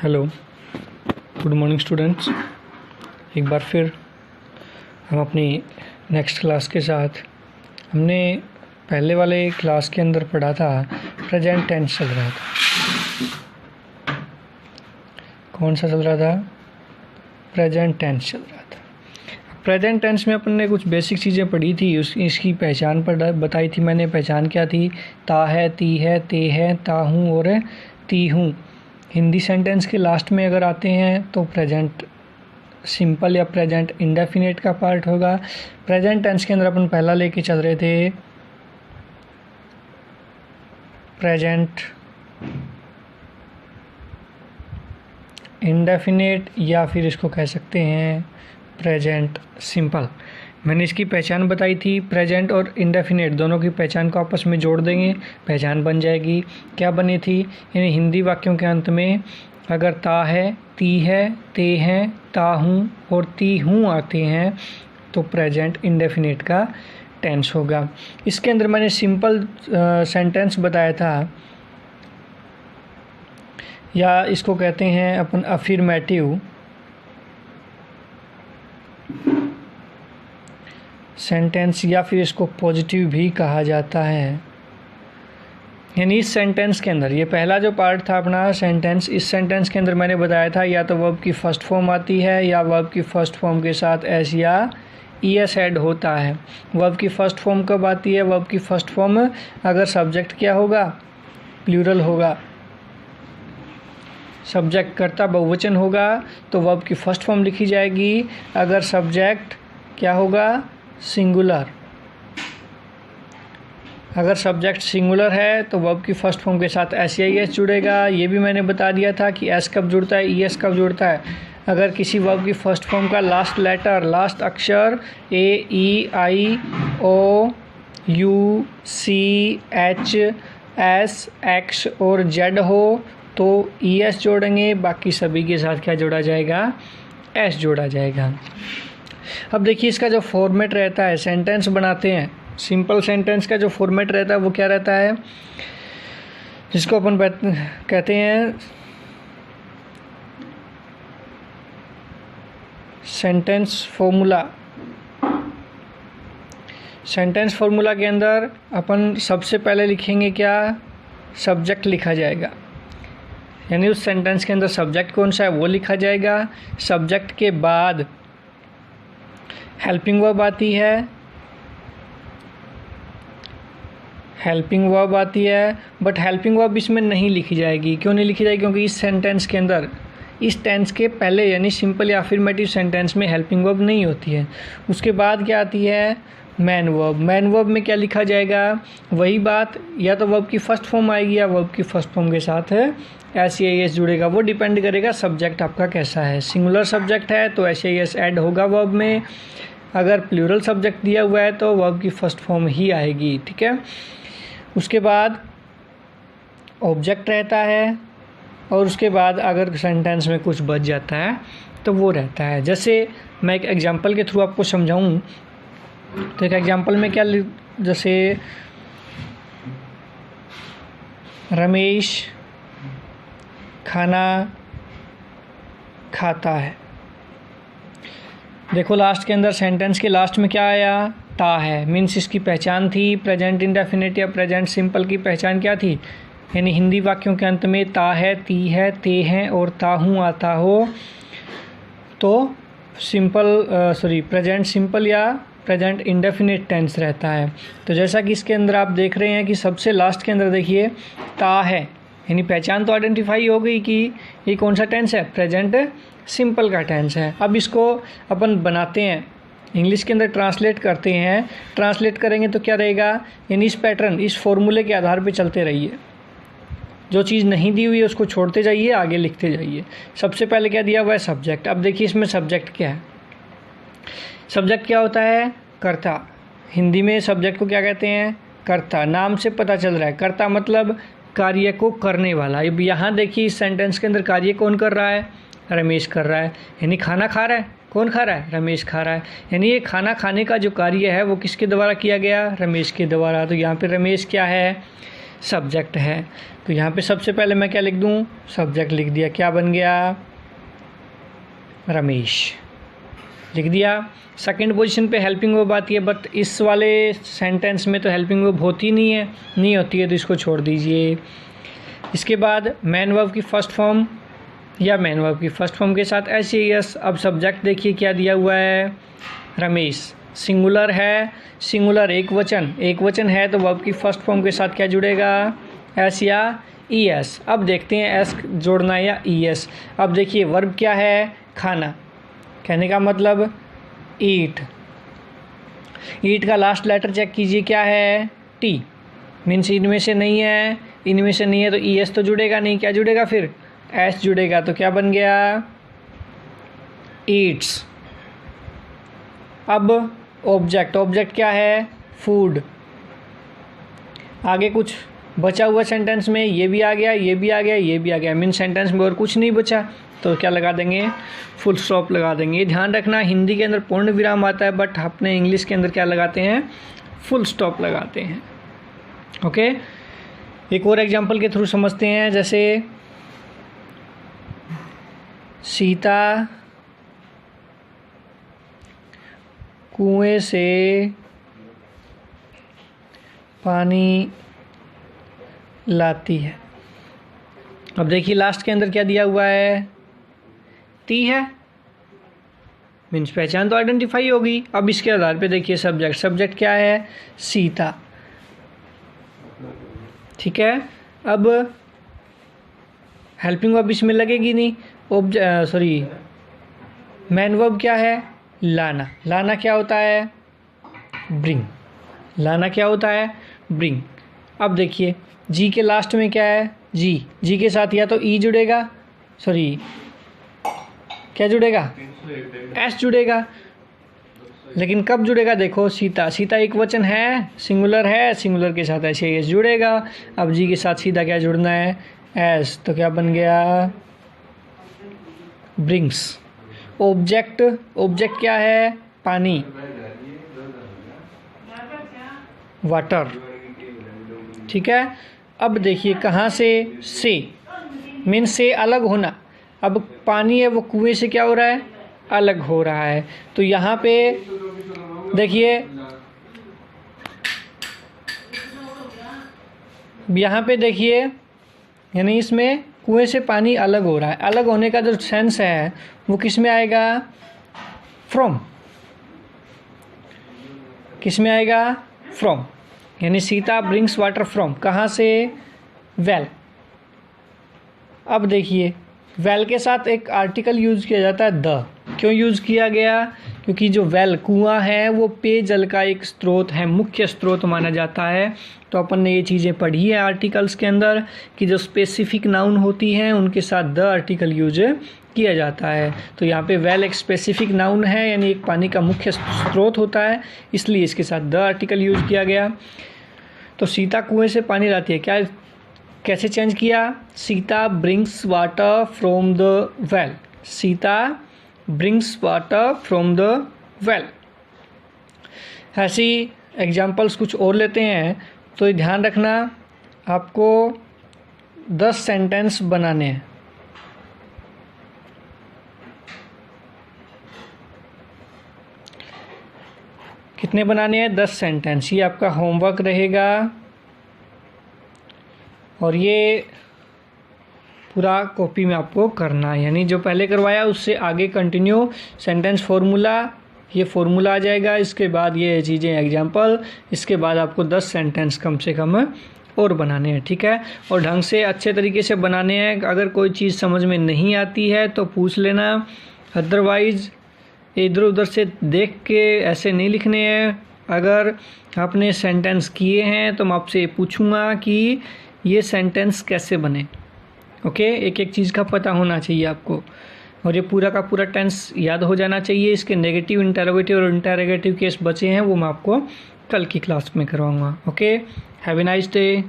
Hello, good morning students. एक बार फिर हम अपनी नेक्स्ट क्लास के साथ हमने पहले वाले क्लास के अंदर पढ़ा था प्रेजेंट टेंस चल रहा था। कौन सा चल रहा था? प्रेजेंट टेंस चल रहा था। प्रेजेंट टेंस में अपन ने कुछ बेसिक चीज़ें पढ़ी थी। इसकी पहचान बताई थी मैंने। पहचान क्या थी? ता है, ती है, ते है, ता हूँ और ती हूँ। हिंदी सेंटेंस के लास्ट में अगर आते हैं तो प्रेजेंट सिंपल या प्रेजेंट इंडेफिनिट का पार्ट होगा। प्रेजेंट टेंस के अंदर अपन पहला लेके चल रहे थे प्रेजेंट इंडेफिनिट या फिर इसको कह सकते हैं प्रेजेंट सिंपल। मैंने इसकी पहचान बताई थी। प्रेजेंट और इंडेफिनिट दोनों की पहचान को आपस में जोड़ देंगे, पहचान बन जाएगी। क्या बनी थी? यानी हिंदी वाक्यों के अंत में अगर ता है, ती है, ते हैं, ता हूँ और ती हूँ आते हैं तो प्रेजेंट इंडेफिनिट का टेंस होगा। इसके अंदर मैंने सिंपल सेंटेंस बताया था, या इसको कहते हैं अपन अफर्मेटिव सेंटेंस, या फिर इसको पॉजिटिव भी कहा जाता है। यानी इस सेंटेंस के अंदर, ये पहला जो पार्ट था अपना सेंटेंस, इस सेंटेंस के अंदर मैंने बताया था या तो वर्ब की फर्स्ट फॉर्म आती है या वर्ब की फर्स्ट फॉर्म के साथ एस या ईएस ऐड होता है। वर्ब की फर्स्ट फॉर्म कब आती है? वर्ब की फर्स्ट फॉर्म अगर सब्जेक्ट क्या होगा? प्लूरल होगा। सब्जेक्ट कर्ता बहुवचन होगा तो वर्ब की फर्स्ट फॉर्म लिखी जाएगी। अगर सब्जेक्ट क्या होगा? सिंगुलर। अगर सब्जेक्ट सिंगुलर है तो वर्ब की फर्स्ट फॉर्म के साथ एस या ईएस जुड़ेगा। ये भी मैंने बता दिया था कि एस कब जुड़ता है, ईएस कब जुड़ता है। अगर किसी वर्ब की फर्स्ट फॉर्म का लास्ट लेटर, लास्ट अक्षर A, E, I, O, U, C, H, S, X और जेड हो तो ईएस जोड़ेंगे। बाकी सभी के साथ क्या जोड़ा जाएगा? एस जोड़ा जाएगा। अब देखिए इसका जो फॉर्मेट रहता है, सेंटेंस बनाते हैं, सिंपल सेंटेंस का जो फॉर्मेट रहता है वो क्या रहता है? जिसको अपन कहते हैं सेंटेंस फॉर्मूला। सेंटेंस फॉर्मूला के अंदर अपन सबसे पहले लिखेंगे क्या? सब्जेक्ट लिखा जाएगा। यानी उस सेंटेंस के अंदर सब्जेक्ट कौन सा है वो लिखा जाएगा। सब्जेक्ट के बाद हेल्पिंग वर्ब आती है, हेल्पिंग वर्ब आती है, बट हेल्पिंग वर्ब इसमें नहीं लिखी जाएगी। क्यों नहीं लिखी जाएगी? क्योंकि इस सेंटेंस के अंदर, इस टेंस के पहले यानी सिंपल या अफर्मेटिव सेंटेंस में हेल्पिंग वर्ब नहीं होती है। उसके बाद क्या आती है? Man verb. मैन वर्ब में क्या लिखा जाएगा? वही बात, या तो वर्ब की फर्स्ट फॉर्म आएगी या वर्ब की फर्स्ट फॉर्म के साथ एस या एस जुड़ेगा। वो डिपेंड करेगा सब्जेक्ट आपका कैसा है। सिंगुलर सब्जेक्ट है तो एस या एस ऐड होगा वर्ब में। अगर प्लूरल सब्जेक्ट दिया हुआ है तो वर्ब की फर्स्ट फॉर्म ही आएगी। ठीक है। उसके बाद ऑब्जेक्ट रहता है और उसके बाद अगर सेंटेंस में कुछ बच जाता है तो वो रहता है। जैसे मैं एक एग्जांपल के थ्रू आपको समझाऊं तो एक एग्जांपल में क्या, जैसे रमेश खाना खाता है। देखो लास्ट के अंदर सेंटेंस के लास्ट में क्या आया? ता है। मीन्स इसकी पहचान थी प्रेजेंट इंडेफिनिट या प्रेजेंट सिंपल की पहचान क्या थी? यानी हिंदी वाक्यों के अंत में ता है, ती है, ते हैं और ता हूँ आता हो तो प्रेजेंट सिंपल या प्रेजेंट इंडेफिनिट टेंस रहता है। तो जैसा कि इसके अंदर आप देख रहे हैं कि सबसे लास्ट के अंदर देखिए ता है, यानी पहचान तो आइडेंटिफाई हो गई कि ये कौन सा टेंस है? प्रेजेंट सिंपल का टेंस है। अब इसको अपन बनाते हैं, इंग्लिश के अंदर ट्रांसलेट करते हैं। ट्रांसलेट करेंगे तो क्या रहेगा? यानी इस पैटर्न, इस फॉर्मूले के आधार पे चलते रहिए। जो चीज़ नहीं दी हुई है उसको छोड़ते जाइए, आगे लिखते जाइए। सबसे पहले क्या दिया हुआ है? सब्जेक्ट। अब देखिए इसमें सब्जेक्ट क्या है? सब्जेक्ट क्या होता है? कर्ता। हिंदी में सब्जेक्ट को क्या कहते हैं? कर्ता। नाम से पता चल रहा है। कर्ता मतलब कार्य को करने वाला। अब यहाँ देखिए इस सेंटेंस के अंदर कार्य कौन कर रहा है? रमेश कर रहा है। यानी खाना खा रहा है। कौन खा रहा है? रमेश खा रहा है। यानी ये खाना खाने का जो कार्य है वो किसके द्वारा किया गया? रमेश के द्वारा। तो यहाँ पे रमेश क्या है? सब्जेक्ट है। तो यहाँ पे सबसे पहले मैं क्या लिख दूँ, सब्जेक्ट लिख दिया, क्या बन गया, रमेश लिख दिया। सेकंड पोजीशन पे हेल्पिंग वर्ब आती है, बट इस वाले सेंटेंस में तो हेल्पिंग वर्ब होती नहीं होती है, तो इसको छोड़ दीजिए। इसके बाद मैन वर्ब की फर्स्ट फॉर्म या मैन वर्ब की फर्स्ट फॉर्म के साथ एस। अब सब्जेक्ट देखिए क्या दिया हुआ है, रमेश, सिंगुलर है, सिंगुलर एक वचन है, तो वर्ब की फर्स्ट फॉर्म के साथ क्या जुड़ेगा, एस या ई एस। अब देखते हैं एस जोड़ना या ई एस। अब देखिए वर्ब क्या है, खाना, कहने का मतलब ईट। ईट का लास्ट लेटर चेक कीजिए क्या है, टी, मीन्स इनमें से नहीं है, तो ई एस तो जुड़ेगा नहीं, क्या जुड़ेगा फिर, एस जुड़ेगा। तो क्या बन गया, ईट्स। अब ऑब्जेक्ट क्या है, फूड। आगे कुछ बचा हुआ सेंटेंस में ये भी आ गया, मीन सेंटेंस में और कुछ नहीं बचा, तो क्या लगा देंगे, फुल स्टॉप लगा देंगे। ध्यान रखना हिंदी के अंदर पूर्ण विराम आता है, बट अपने इंग्लिश के अंदर क्या लगाते हैं, फुल स्टॉप लगाते हैं। ओके, एक और एग्जांपल के थ्रू समझते हैं, जैसे सीता कुएं से पानी लाती है। अब देखिए लास्ट के अंदर क्या दिया हुआ है, ती है, मीन्स पहचान तो आइडेंटिफाई होगी। अब इसके आधार पे देखिए सब्जेक्ट क्या है, सीता, ठीक है। अब हेल्पिंग वर्ब इसमें लगेगी नहीं, मैन वर्ब क्या है, लाना क्या होता है, ब्रिंग। अब देखिए जी के लास्ट में क्या है, जी के साथ या तो ई जुड़ेगा, क्या जुड़ेगा, एस जुड़ेगा, लेकिन कब जुड़ेगा, देखो सीता एक वचन है, सिंगुलर के साथ ऐसे एस जुड़ेगा। अब जी के साथ सीधा क्या जुड़ना है, एस, तो क्या बन गया, ब्रिंग्स। ऑब्जेक्ट क्या है, पानी, वाटर, ठीक है। अब देखिए कहाँ से मीन से अलग होना। अब पानी है वो कुएं से क्या हो रहा है, अलग हो रहा है। तो यहाँ पे देखिए, यानी इसमें कुएं से पानी अलग हो रहा है, अलग होने का जो सेंस है वो किस में आएगा, फ्रॉम, किस में आएगा, फ्रॉम, यानी सीता ब्रिंग्स वाटर फ्रॉम, कहाँ से, वेल। अब देखिए वेल के साथ एक आर्टिकल यूज़ किया जाता है, द। क्यों यूज़ किया गया, क्योंकि जो वेल कुआं है वो पेयजल का एक स्रोत है, मुख्य स्रोत माना जाता है। तो अपन ने ये चीज़ें पढ़ी है आर्टिकल्स के अंदर कि जो स्पेसिफिक नाउन होती हैं उनके साथ द आर्टिकल यूज किया जाता है। तो यहाँ पे वेल एक स्पेसिफिक नाउन है, यानी एक पानी का मुख्य स्रोत होता है, इसलिए इसके साथ द आर्टिकल यूज किया गया। तो सीता कुएं से पानी लाती है, क्या कैसे चेंज किया, Sita brings water from the well, Sita brings water from the well. ऐसी एग्जाम्पल्स कुछ और लेते हैं, तो ध्यान रखना आपको 10 सेंटेंस बनाने हैं। कितने बनाने हैं, 10 सेंटेंस। ये आपका होमवर्क रहेगा और ये पूरा कॉपी में आपको करना है, यानी जो पहले करवाया उससे आगे कंटिन्यू। सेंटेंस फॉर्मूला, ये फॉर्मूला आ जाएगा, इसके बाद ये चीज़ें एग्जाम्पल, इसके बाद आपको 10 सेंटेंस कम से कम और बनाने हैं, ठीक है। और ढंग से अच्छे तरीके से बनाने हैं। अगर कोई चीज़ समझ में नहीं आती है तो पूछ लेना, अदरवाइज़ इधर उधर से देख के ऐसे नहीं लिखने हैं। अगर आपने सेंटेंस किए हैं तो मैं आपसे पूछूंगा कि ये सेंटेंस कैसे बने, ओके। एक एक चीज़ का पता होना चाहिए आपको, और ये पूरा का पूरा टेंस याद हो जाना चाहिए। इसके नेगेटिव, इंटरोगेटिव और इंटरोगेटिव केस बचे हैं, वो मैं आपको कल की क्लास में करवाऊंगा, okay. Have a nice day.